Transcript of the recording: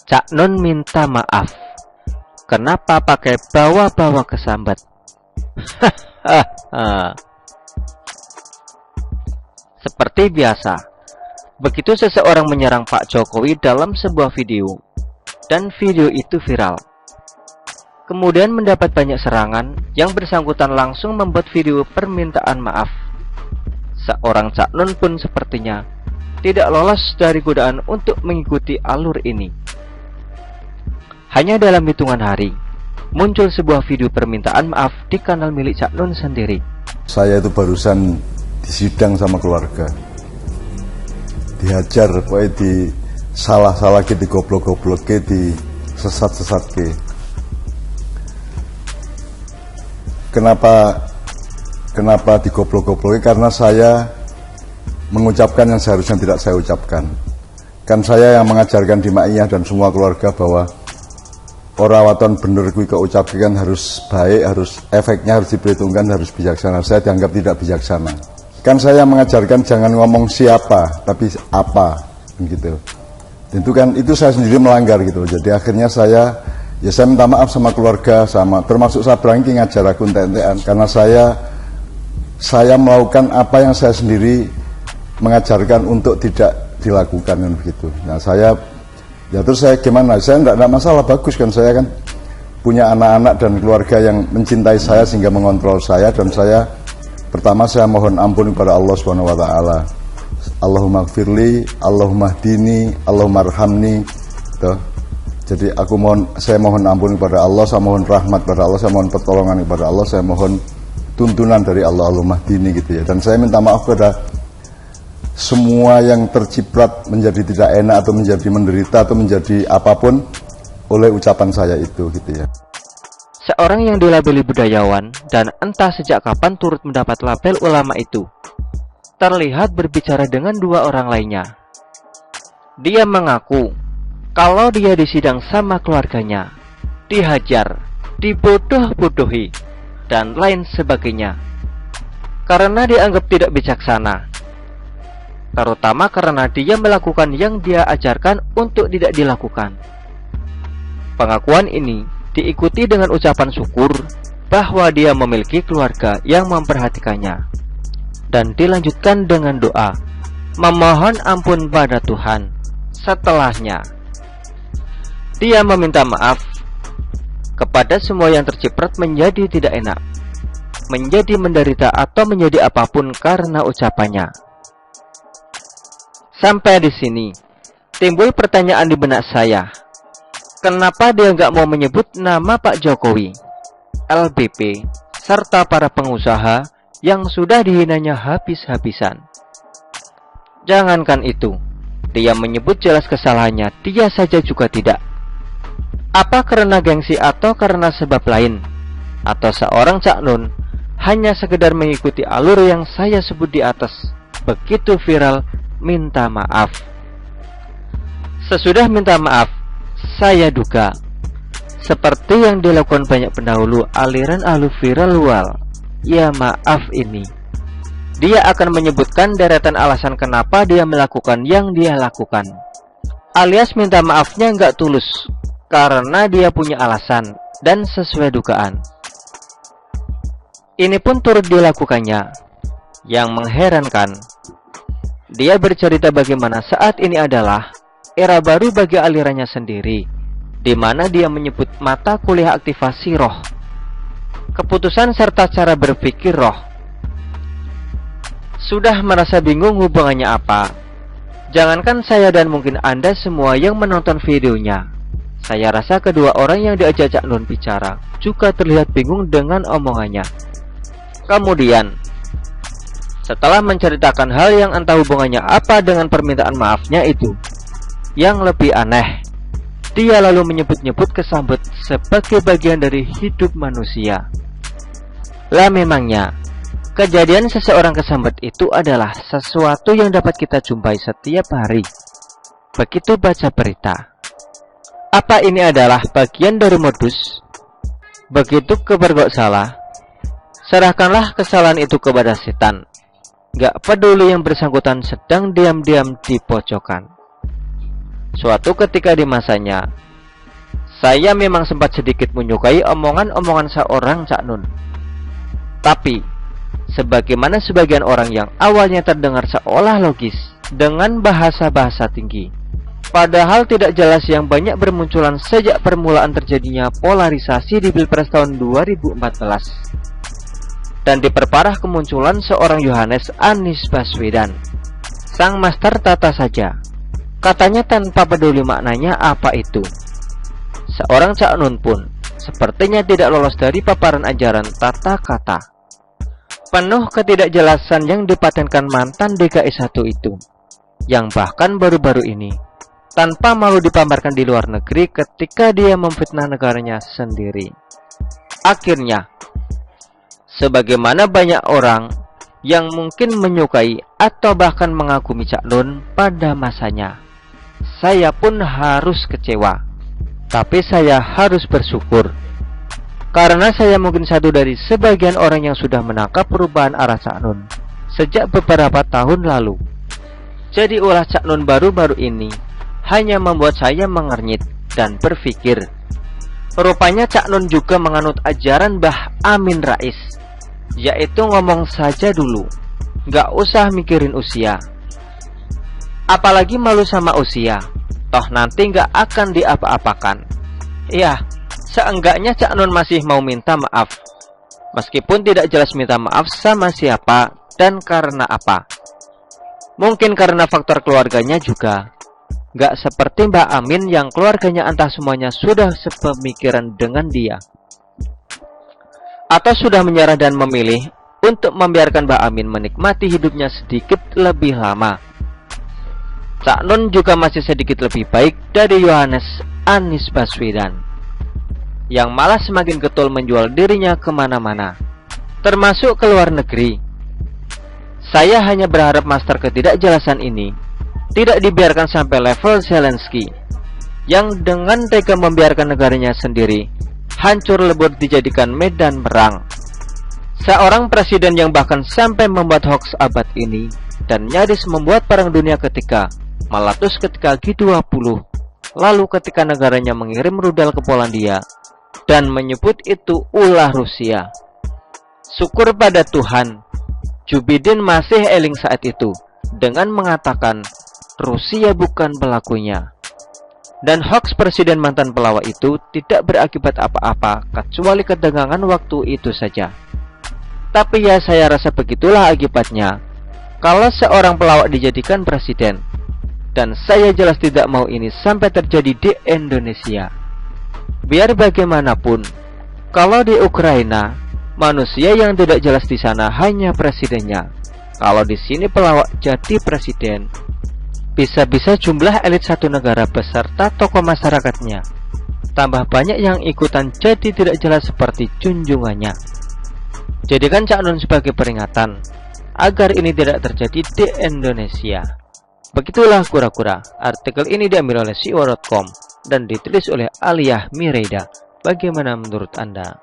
Cak Nun minta maaf. Kenapa pakai bawa-bawa kesambat? Seperti biasa, begitu seseorang menyerang Pak Jokowi dalam sebuah video, dan video itu viral, kemudian mendapat banyak serangan, yang bersangkutan langsung membuat video permintaan maaf. Seorang Cak Nun pun sepertinya tidak lolos dari godaan untuk mengikuti alur ini. Hanya dalam hitungan hari, muncul sebuah video permintaan maaf di kanal milik Cak Nun sendiri. Saya itu barusan disidang sama keluarga, dihajar, pokoknya di salah-salah ke, di goblok-goblok ke, di sesat-sesat ke. Kenapa di goblok-goblok? Karena saya mengucapkan yang seharusnya tidak saya ucapkan. Kan saya yang mengajarkan di Ma'iyah dan semua keluarga bahwa ora waton bener kuwi keucapkan harus baik, harus efeknya harus diperhitungkan, harus bijaksana. Saya dianggap tidak bijaksana. Kan saya mengajarkan jangan ngomong siapa, tapi apa, gitu. Itu kan itu saya sendiri melanggar gitu. Jadi akhirnya saya minta maaf sama keluarga, sama termasuk saya berangki ngajar aku entek-entekan karena saya melakukan apa yang saya sendiri mengajarkan untuk tidak dilakukan kan begitu. Nah, terus saya gimana? Saya enggak masalah, bagus kan, saya kan punya anak-anak dan keluarga yang mencintai saya sehingga mengontrol saya, dan pertama saya mohon ampun kepada Allah Subhanahu wa taala. Allahumma gfirli, Allahumma hdini, Allahumma arhamni. Gitu. Jadi saya mohon ampun kepada Allah, saya mohon rahmat kepada Allah, saya mohon pertolongan kepada Allah, saya mohon tuntunan dari Allah, Allahumma hdini gitu ya. Dan saya minta maaf kepada semua yang terciprat menjadi tidak enak atau menjadi menderita atau menjadi apapun oleh ucapan saya itu gitu ya. Seorang yang dilabeli budayawan dan entah sejak kapan turut mendapat label ulama itu terlihat berbicara dengan dua orang lainnya. Dia mengaku kalau dia disidang sama keluarganya, dihajar, dibodoh-bodohi, dan lain sebagainya karena dianggap tidak bijaksana, terutama karena dia melakukan yang dia ajarkan untuk tidak dilakukan. Pengakuan ini diikuti dengan ucapan syukur bahwa dia memiliki keluarga yang memperhatikannya, dan dilanjutkan dengan doa memohon ampun pada Tuhan. Setelahnya, dia meminta maaf kepada semua yang terciprat menjadi tidak enak, menjadi menderita, atau menjadi apapun karena ucapannya. Sampai di sini, timbul pertanyaan di benak saya. Kenapa dia nggak mau menyebut nama Pak Jokowi, LBP, serta para pengusaha yang sudah dihinanya habis-habisan? Jangankan itu, dia menyebut jelas kesalahannya, dia saja juga tidak. Apa karena gengsi atau karena sebab lain? Atau seorang Cak Nun hanya sekedar mengikuti alur yang saya sebut di atas, begitu viral minta maaf? Sesudah minta maaf, saya duga seperti yang dilakukan banyak pendahulu aliran ahlu viral wal ya maaf ini, dia akan menyebutkan deretan alasan kenapa dia melakukan yang dia lakukan, alias minta maafnya nggak tulus karena dia punya alasan dan sesuai dugaan. Ini pun turut dilakukannya. Yang mengherankan, dia bercerita bagaimana saat ini adalah era baru bagi alirannya sendiri, di mana dia menyebut mata kuliah aktivasi roh, keputusan serta cara berpikir roh. Sudah merasa bingung hubungannya apa? Jangankan saya dan mungkin Anda semua yang menonton videonya, saya rasa kedua orang yang diajak Cak Nun bicara juga terlihat bingung dengan omongannya. Kemudian, setelah menceritakan hal yang entah hubungannya apa dengan permintaan maafnya itu, yang lebih aneh, dia lalu menyebut-nyebut kesambet sebagai bagian dari hidup manusia. Lah memangnya, kejadian seseorang kesambet itu adalah sesuatu yang dapat kita jumpai setiap hari begitu baca berita. Apa ini adalah bagian dari modus? Begitu kepergok salah, Serahkanlah kesalahan itu kepada setan. Gak peduli yang bersangkutan sedang diam-diam di pojokan. Suatu ketika di masanya, saya memang sempat sedikit menyukai omongan-omongan seorang Cak Nun. Tapi, sebagaimana sebagian orang yang awalnya terdengar seolah logis dengan bahasa-bahasa tinggi, padahal tidak jelas yang banyak bermunculan sejak permulaan terjadinya polarisasi di Pilpres tahun 2014. Dan diperparah kemunculan seorang Yohanes Anies Baswedan, sang master tata saja, katanya tanpa peduli maknanya apa itu. Seorang Cak Nun pun sepertinya tidak lolos dari paparan ajaran tata kata penuh ketidakjelasan yang dipatenkan mantan DKI 1 itu, yang bahkan baru-baru ini tanpa malu dipamerkan di luar negeri ketika dia memfitnah negaranya sendiri. Akhirnya, sebagaimana banyak orang yang mungkin menyukai atau bahkan mengagumi Cak Nun pada masanya, saya pun harus kecewa. Tapi saya harus bersyukur, karena saya mungkin satu dari sebagian orang yang sudah menangkap perubahan arah Cak Nun sejak beberapa tahun lalu. Jadi ulah Cak Nun baru-baru ini hanya membuat saya mengernyit dan berpikir, rupanya Cak Nun juga menganut ajaran Mbah Amin Rais, yaitu ngomong saja dulu, gak usah mikirin usia. Apalagi malu sama usia, toh nanti gak akan diapa-apakan. Ya, seenggaknya Cak Nun masih mau minta maaf, meskipun tidak jelas minta maaf sama siapa dan karena apa. Mungkin karena faktor keluarganya juga gak seperti Mbak Amin yang keluarganya entah semuanya sudah sepemikiran dengan dia, atau sudah menyerah dan memilih untuk membiarkan Mbak Amin menikmati hidupnya sedikit lebih lama. Cak Nun juga masih sedikit lebih baik dari Yohanes Anies Baswedan, yang malah semakin getol menjual dirinya kemana-mana, termasuk ke luar negeri. Saya hanya berharap master ketidakjelasan ini tidak dibiarkan sampai level Zelensky, yang dengan tega membiarkan negaranya sendiri hancur lebur dijadikan medan perang. Seorang presiden yang bahkan sampai membuat hoax abad ini dan nyaris membuat perang dunia ketiga meletus ketika G20, lalu ketika negaranya mengirim rudal ke Polandia dan menyebut itu ulah Rusia. Syukur pada Tuhan, Jubidin masih eling saat itu dengan mengatakan Rusia bukan pelakunya. Dan hoax presiden mantan pelawak itu tidak berakibat apa-apa kecuali ketegangan waktu itu saja. Tapi ya saya rasa begitulah akibatnya kalau seorang pelawak dijadikan presiden. Dan saya jelas tidak mau ini sampai terjadi di Indonesia. Biar bagaimanapun, kalau di Ukraina manusia yang tidak jelas di sana hanya presidennya. Kalau di sini pelawak jadi presiden, bisa-bisa jumlah elit satu negara beserta tokoh masyarakatnya tambah banyak yang ikutan jadi tidak jelas seperti junjungannya. Jadikan Cak Nun sebagai peringatan agar ini tidak terjadi di Indonesia. Begitulah kura-kura. Artikel ini diambil oleh siwa.com dan ditulis oleh Aliyah Mireida. Bagaimana menurut Anda?